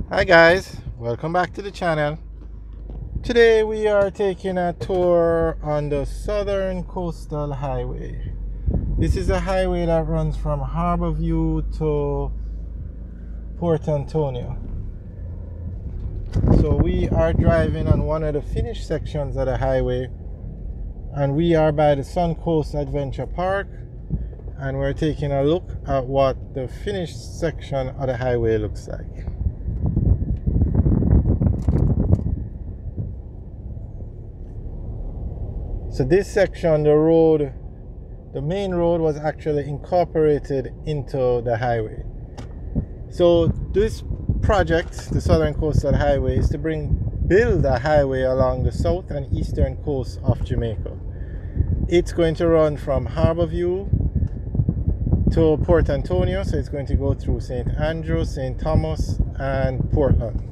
Hi guys, welcome back to the channel. Today we are taking a tour on the Southern Coastal Highway. This is a highway that runs from Harborview to Port Antonio. So we are driving on one of the finished sections of the highway, and we are by the Suncoast Adventure Park, and we're taking a look at what the finished section of the highway looks like. So this section, the main road was actually incorporated into the highway. So this project, the Southern Coastal Highway, is to build a highway along the south and eastern coast of Jamaica. It's going to run from Harborview to Port Antonio, so it's going to go through St. Andrew, St. Thomas, and Portland.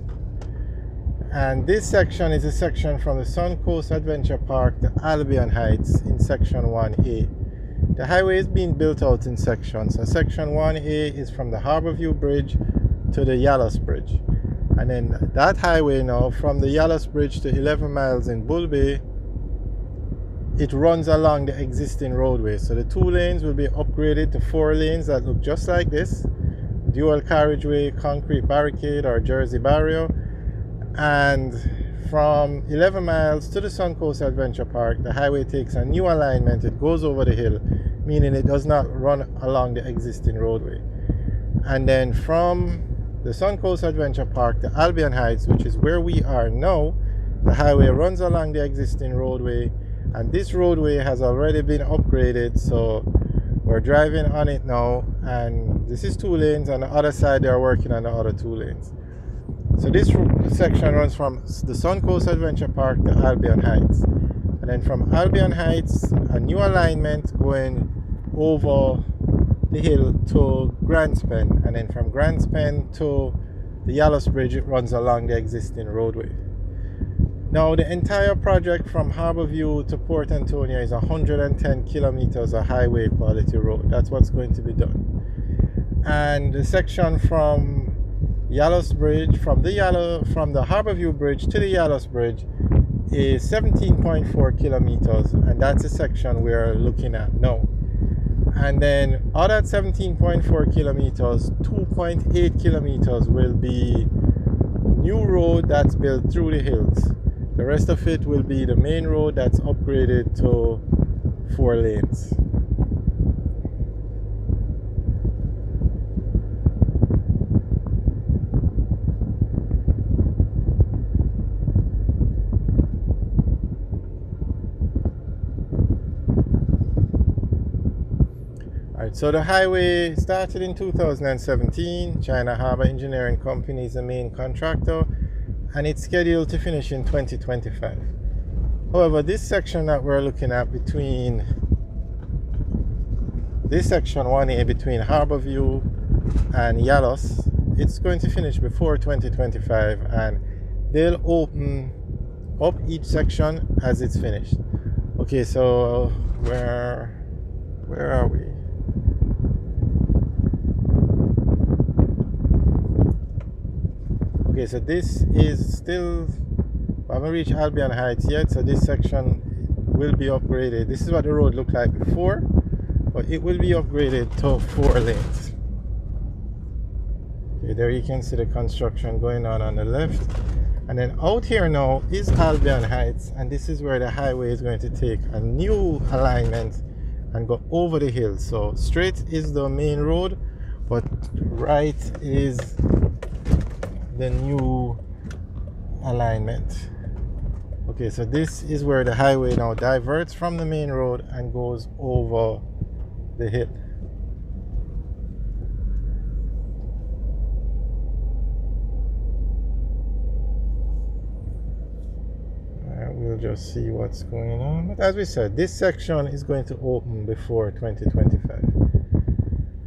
And this section is a section from the Suncoast Adventure Park to Albion Heights in section 1A. The highway is being built out in sections. So section 1A is from the Harborview Bridge to the Yallus Bridge. And then that highway now, from the Yallus Bridge to 11 miles in Bull Bay, it runs along the existing roadway. So the 2 lanes will be upgraded to 4 lanes that look just like this. Dual carriageway, concrete barricade or Jersey barrier. And from 11 miles to the Suncoast Adventure Park, the highway takes a new alignment. It goes over the hill, meaning it does not run along the existing roadway. And then from the Suncoast Adventure Park to Albion Heights, which is where we are now, the highway runs along the existing roadway, and this roadway has already been upgraded, so we're driving on it now, and this is 2 lanes, and the other side they are working on the other 2 lanes. So this section runs from the Suncoast Adventure Park to Albion Heights. And then from Albion Heights, a new alignment going over the hill to Grandspen. And then from Grandspen to the Yallus Bridge, it runs along the existing roadway. Now the entire project from Harborview to Port Antonio is 110 kilometers of highway quality road. That's what's going to be done. And the section from Yallus Bridge, from the Harborview Bridge to the Yallus Bridge is 17.4 kilometers, and that's the section we're looking at now. And then out of that 17.4 kilometers, 2.8 kilometers will be new road that's built through the hills. The rest of it will be the main road that's upgraded to 4 lanes. So the highway started in 2017. China Harbour Engineering Company is the main contractor, and it's scheduled to finish in 2025. However, this section that we're looking at between this section 1A between Harborview and Yallus, it's going to finish before 2025, and they'll open up each section as it's finished. Okay, so where are we? Okay, so this is still, I haven't reached Albion Heights yet, so this section will be upgraded. This is what the road looked like before, but it will be upgraded to 4 lanes. Okay, there you can see the construction going on the left. And then out here now is Albion Heights, and this is where the highway is going to take a new alignment and go over the hill. So straight is the main road, but right is the new alignment. Okay, so this is where the highway now diverts from the main road and goes over the hill. We'll just see what's going on. But as we said, this section is going to open before 2025.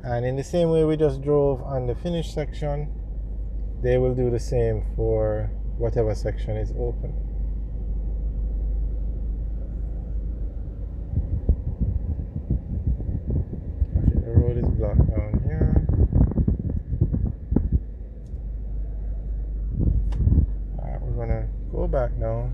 And in the same way we just drove on the finished section, they will do the same for whatever section is open. Okay, the road is blocked down here. back now.